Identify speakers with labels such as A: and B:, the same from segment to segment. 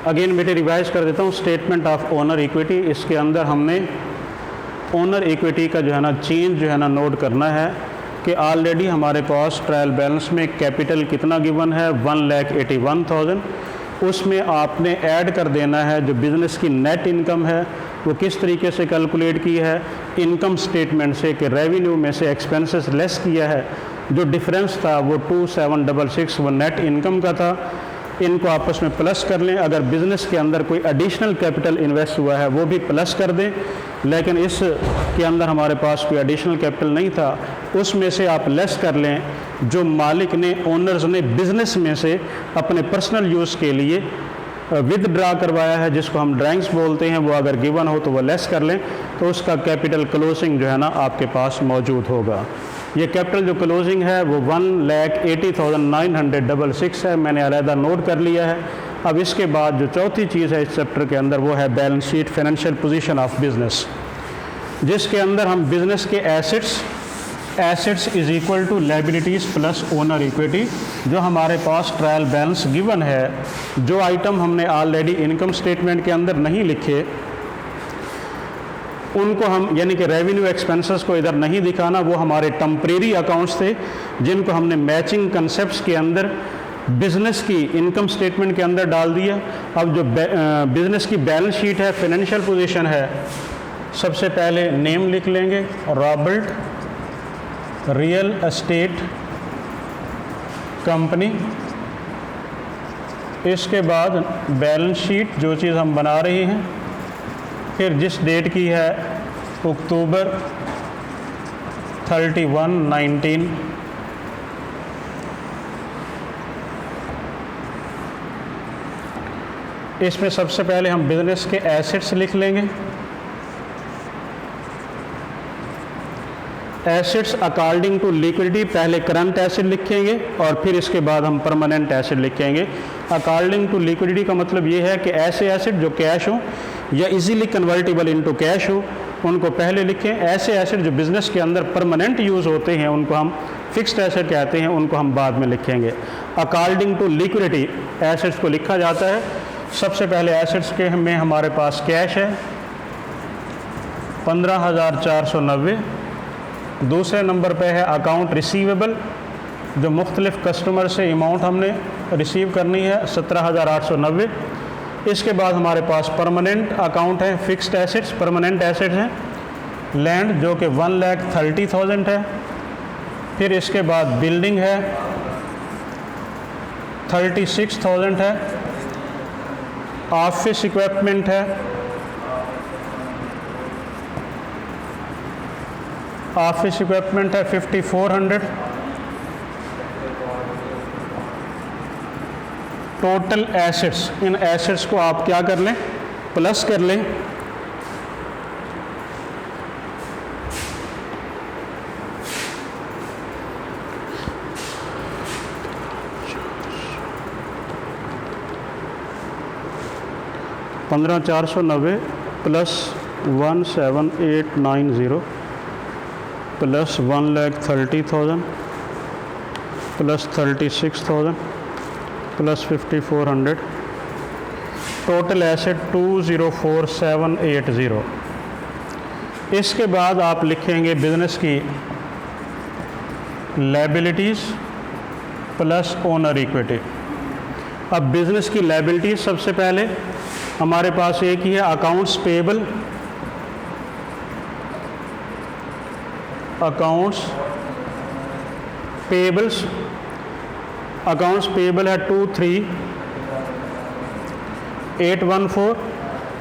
A: Again बेटे revise कर देता हूँ, स्टेटमेंट ऑफ ओनर इक्विटी, इसके अंदर हमने ओनर इक्विटी का जो है ना चेंज जो है ना नोट करना है कि ऑलरेडी हमारे पास ट्रायल बैलेंस में कैपिटल कितना गिवन है 1,81,000, उसमें आपने ऐड कर देना है जो बिज़नेस की नेट इनकम है वो किस तरीके से कैलकुलेट की है, इनकम स्टेटमेंट से कि रेवेन्यू में से एक्सपेंसेस लेस किया है, जो डिफरेंस था वो 2,766 वो नेट इनकम का था, इनको आपस में प्लस कर लें। अगर बिज़नेस के अंदर कोई एडिशनल कैपिटल इन्वेस्ट हुआ है वो भी प्लस कर दें, लेकिन इस के अंदर हमारे पास कोई एडिशनल कैपिटल नहीं था, उसमें से आप लेस कर लें जो मालिक ने ओनर्स ने बिज़नेस में से अपने पर्सनल यूज़ के लिए विदड्रा करवाया है, जिसको हम ड्राइंग्स बोलते हैं, वो अगर गिवन हो तो वो लेस कर लें, तो उसका कैपिटल क्लोजिंग जो है ना आपके पास मौजूद होगा। ये कैपिटल जो क्लोजिंग है वो 1,80,966 है, मैंने अलहदा नोट कर लिया है। अब इसके बाद जो चौथी चीज़ है इस चैप्टर के अंदर वो है balance sheet, financial position of business, जिसके अंदर हम बिज़नेस के assets is equal to liabilities plus owner equity, जो हमारे पास ट्रायल बैलेंस गिवन है, जो आइटम हमने ऑलरेडी इनकम स्टेटमेंट के अंदर नहीं लिखे उनको हम यानी कि रेवेन्यू एक्सपेंसेस को इधर नहीं दिखाना, वो हमारे टेम्परेरी अकाउंट्स थे जिनको हमने मैचिंग कंसेप्ट्स के अंदर बिज़नेस की इनकम स्टेटमेंट के अंदर डाल दिया। अब जो बिज़नेस की बैलेंस शीट है, फाइनेंशियल पोजीशन है, सबसे पहले नेम लिख लेंगे रॉबर्ट रियल एस्टेट कंपनी, इसके बाद बैलेंस शीट जो चीज़ हम बना रहे हैं, फिर जिस डेट की है अक्टूबर 31/19, इसमें सबसे पहले हम बिज़नेस के एसेट्स लिख लेंगे। एसेट्स अकॉर्डिंग टू लिक्विडिटी, पहले करंट एसेट लिखेंगे और फिर इसके बाद हम परमानेंट एसेट लिखेंगे। अकॉर्डिंग टू लिक्विडिटी का मतलब ये है कि ऐसे एसेट जो कैश हो या इजीली कन्वर्टेबल इनटू कैश हो उनको पहले लिखें। ऐसे एसेट जो बिज़नेस के अंदर परमानेंट यूज़ होते हैं उनको हम फिक्स्ड एसेट कहते हैं, उनको हम बाद में लिखेंगे। अकॉर्डिंग टू लिक्विडिटी एसेट्स को लिखा जाता है। सबसे पहले एसेट्स के में हमारे पास कैश है 15,490। दूसरे नंबर पे है अकाउंट रिसीवेबल, जो मुख्तलिफ़ कस्टमर से अमाउंट हमने रिसीव करनी है 17,890। इसके बाद हमारे पास परमानेंट अकाउंट है, फिक्स्ड एसेट्स परमानेंट एसेट्स हैं। लैंड जो कि 1,30,000 है। फिर इसके बाद बिल्डिंग है 36,000 है। ऑफिस इक्विपमेंट है, ऑफिस इक्विपमेंट है 5,400। टोटल एसेट्स, इन एसेट्स को आप क्या कर लें, प्लस कर लें। $15,490 plus 17,890 plus 1,30,000 plus 36,000 plus 5,400, total asset 204,780। इसके बाद आप लिखेंगे बिज़नेस की लायबिलिटीज़ प्लस ओनर इक्विटी। अब बिज़नेस की लायबिलिटीज़ सबसे पहले हमारे पास एक ही है accounts payable, accounts payables, accounts payable है 23,814।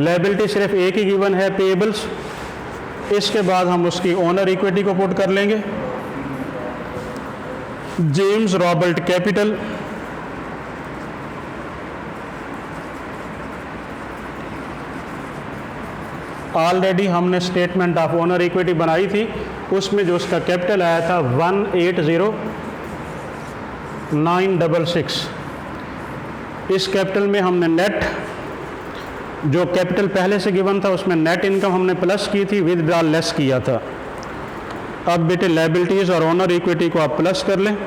A: लायबिलिटी सिर्फ एक ही गिवन है पेबल्स। इसके बाद हम उसकी ओनर इक्विटी को पुट कर लेंगे। जेम्स रॉबर्ट कैपिटल, ऑलरेडी हमने स्टेटमेंट ऑफ ओनर इक्विटी बनाई थी, उसमें जो उसका कैपिटल आया था 180,966। इस कैपिटल में हमने नेट, जो कैपिटल पहले से गिवन था उसमें नेट इनकम हमने प्लस की थी, विदड्रॉ लेस किया था। अब बेटे लायबिलिटीज़ और ओनर इक्विटी को आप प्लस कर लें।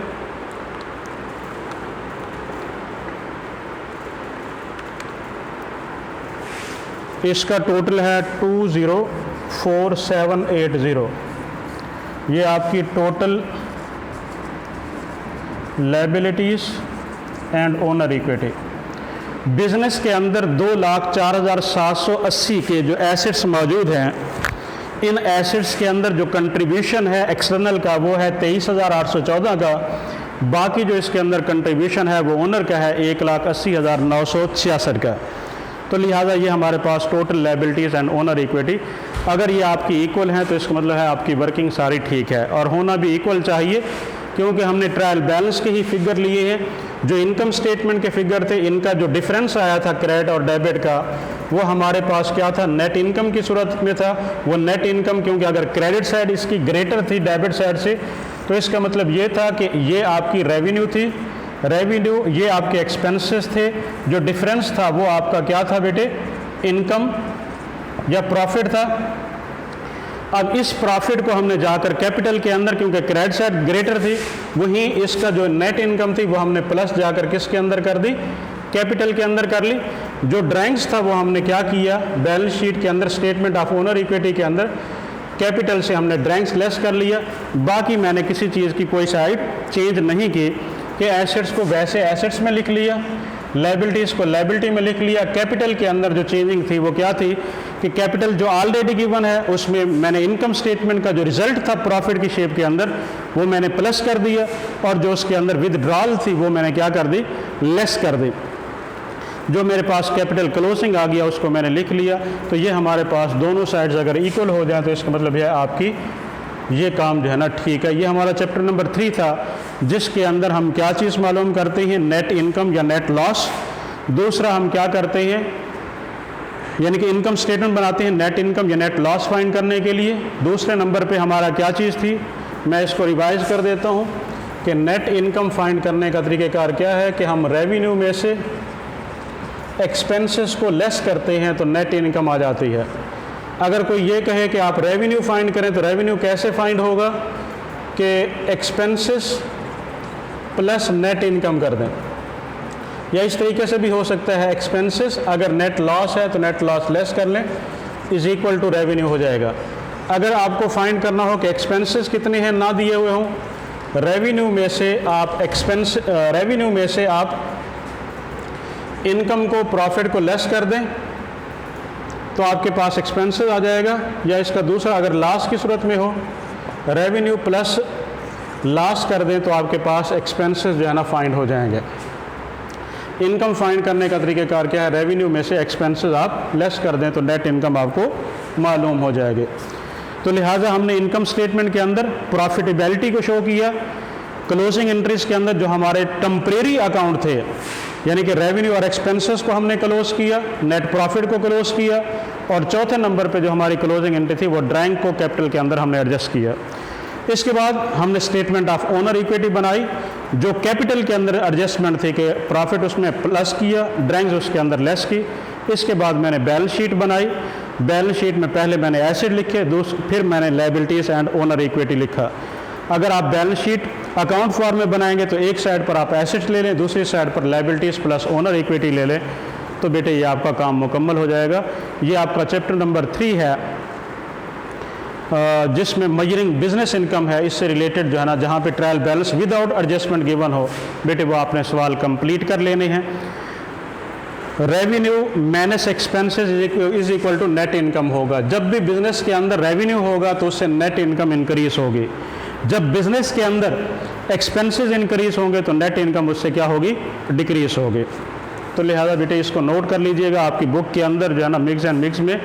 A: इसका टोटल है 204780। ये आपकी total liabilities and owner equity. Business के अंदर 2,04,780 के जो एसेट्स मौजूद हैं, इन एसेट्स के अंदर जो कंट्रीब्यूशन है एक्सटर्नल का वो है 23,814 का। बाकी जो इसके अंदर कंट्रीब्यूशन है वो ओनर का है 1,80,966 का। तो लिहाजा ये हमारे पास total liabilities and owner equity, अगर ये आपकी इक्वल हैं तो इसका मतलब है आपकी वर्किंग सारी ठीक है, और होना भी इक्वल चाहिए, क्योंकि हमने ट्रायल बैलेंस के ही फिगर लिए हैं। जो इनकम स्टेटमेंट के फिगर थे, इनका जो डिफरेंस आया था क्रेडिट और डेबिट का, वो हमारे पास क्या था, नेट इनकम की सूरत में था। वो नेट इनकम, क्योंकि अगर क्रेडिट साइड इसकी ग्रेटर थी डेबिट साइड से, तो इसका मतलब ये था कि ये आपकी रेवेन्यू थी, रेवेन्यू ये आपके एक्सपेंसेस थे, जो डिफरेंस था वो आपका क्या था बेटे, इनकम या प्रॉफिट था। अब इस प्रॉफिट को हमने जाकर कैपिटल के अंदर, क्योंकि क्रेडिट साइड ग्रेटर थी, वहीं इसका जो नेट इनकम थी वो हमने प्लस जाकर किसके अंदर कर दी, कैपिटल के अंदर कर ली। जो ड्राइंग्स था वो हमने क्या किया, बैलेंस शीट के अंदर स्टेटमेंट ऑफ ओनर इक्विटी के अंदर कैपिटल से हमने ड्राइंग्स लेस कर लिया। बाकी मैंने किसी चीज़ की कोई साइड चेंज नहीं की, कि एसेट्स को वैसे एसेट्स में लिख लिया, लायबिलिटीज़ को लायबिलिटी में लिख लिया। कैपिटल के अंदर जो चेंजिंग थी वो क्या थी कि कैपिटल जो ऑलरेडी गिवन है उसमें मैंने इनकम स्टेटमेंट का जो रिजल्ट था प्रॉफिट की शेप के अंदर वो मैंने प्लस कर दिया, और जो उसके अंदर विदड्रॉल थी वो मैंने क्या कर दी, लेस कर दी। जो मेरे पास कैपिटल क्लोजिंग आ गया उसको मैंने लिख लिया। तो ये हमारे पास दोनों साइड्स अगर इक्वल हो जाए तो इसका मतलब है आपकी ये काम जो है ना ठीक है। ये हमारा चैप्टर नंबर 3 था, जिसके अंदर हम क्या चीज़ मालूम करते हैं, नेट इनकम या नेट लॉस। दूसरा हम क्या करते हैं, यानी कि इनकम स्टेटमेंट बनाते हैं नेट इनकम या नेट लॉस फाइंड करने के लिए। दूसरे नंबर पे हमारा क्या चीज़ थी, मैं इसको रिवाइज कर देता हूँ कि नेट इनकम फाइंड करने का तरीक़ेकार क्या है कि हम रेवेन्यू में से एक्सपेंसेस को लेस करते हैं तो नेट इनकम आ जाती है। अगर कोई ये कहे कि आप रेवेन्यू फाइंड करें तो रेवेन्यू कैसे फाइंड होगा कि एक्सपेंसेस प्लस नेट इनकम कर दें, या इस तरीके से भी हो सकता है, एक्सपेंसेस अगर नेट लॉस है तो नेट लॉस लेस कर लें इज इक्वल टू रेवेन्यू हो जाएगा। अगर आपको फाइंड करना हो कि एक्सपेंसेस कितने हैं ना दिए हुए हों, रेवेन्यू में से आप इनकम को प्रॉफिट को लेस कर दें तो आपके पास एक्सपेंसेस आ जाएगा। या इसका दूसरा, अगर लॉस की सूरत में हो, रेवेन्यू प्लस लॉस कर दें तो आपके पास एक्सपेंसेस जो है ना फाइंड हो जाएंगे। इनकम फाइंड करने का तरीक़ेकार क्या है, रेवेन्यू में से एक्सपेंसेस आप लेस कर दें तो नेट इनकम आपको मालूम हो जाएगी। तो लिहाजा हमने इनकम स्टेटमेंट के अंदर प्रॉफिटेबिलिटी को शो किया, क्लोजिंग एंट्रीज के अंदर जो हमारे टेम्परेरी अकाउंट थे, यानी कि रेवेन्यू और एक्सपेंसेस को हमने क्लोज किया, नेट प्रॉफिट को क्लोज किया, और चौथे नंबर पे जो हमारी क्लोजिंग एंट्री थी वो ड्राइंग को कैपिटल के अंदर हमने एडजस्ट किया। इसके बाद हमने स्टेटमेंट ऑफ ओनर इक्विटी बनाई, जो कैपिटल के अंदर एडजस्टमेंट थी कि प्रॉफिट उसमें प्लस किया, ड्राइंग्स उसके अंदर लेस की। इसके बाद मैंने बैलेंस शीट बनाई, बैलेंस शीट में पहले मैंने एसेट लिखे, फिर मैंने लायबिलिटीज़ एंड ओनर इक्विटी लिखा। अगर आप बैलेंस शीट अकाउंट फॉर्म में बनाएंगे तो एक साइड पर आप एसेट्स ले लें, दूसरी साइड पर लायबिलिटीज़ प्लस ओनर इक्विटी ले लें, तो बेटे ये आपका काम मुकम्मल हो जाएगा। ये आपका चैप्टर नंबर 3 है, जिसमें मजरिंग बिजनेस इनकम है, इससे रिलेटेड जो है ना, जहाँ पे trial balance without adjustment given हो, बेटे वो आपने सवाल कंप्लीट कर लेने हैं। Revenue minus expenses is equal to net income होगा। जब भी बिजनेस के अंदर रेवेन्यू होगा तो उससे नेट इनकम इंक्रीज होगी। जब बिजनेस के अंदर एक्सपेंसेस इंक्रीज होंगे तो नेट इनकम उससे क्या होगी, डिक्रीज होगी। तो लिहाजा बेटे इसको नोट कर लीजिएगा, आपकी बुक के अंदर जो है ना मिक्स एंड मिक्स में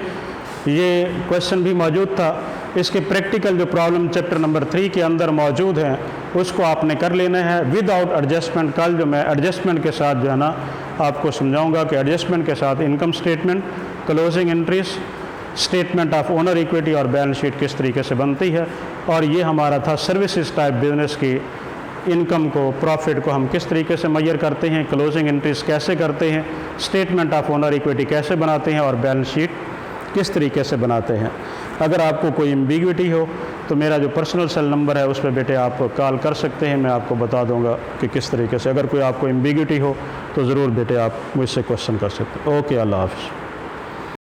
A: ये क्वेश्चन भी मौजूद था। इसके प्रैक्टिकल जो प्रॉब्लम चैप्टर नंबर 3 के अंदर मौजूद हैं उसको आपने कर लेना है विदाउट एडजस्टमेंट। कल जो मैं एडजस्टमेंट के साथ जो है ना आपको समझाऊंगा कि एडजस्टमेंट के साथ income statement, closing entries, statement of owner equity और बैलेंस शीट किस तरीके से बनती है। और ये हमारा था सर्विसेज टाइप बिजनेस की इनकम को, प्रॉफिट को हम किस तरीके से मेजर करते हैं, क्लोजिंग एंट्रीज कैसे करते हैं, स्टेटमेंट ऑफ ओनर इक्विटी कैसे बनाते हैं और बैलेंस शीट किस तरीके से बनाते हैं। अगर आपको कोई एम्बिग्विटी हो तो मेरा जो पर्सनल सेल नंबर है उस पर बेटे आप कॉल कर सकते हैं, मैं आपको बता दूंगा कि किस तरीके से। अगर कोई आपको एम्बिग्विटी हो तो ज़रूर बेटे आप मुझसे क्वेश्चन कर सकते हैं। ओके, अल्लाह हाफ़िज़।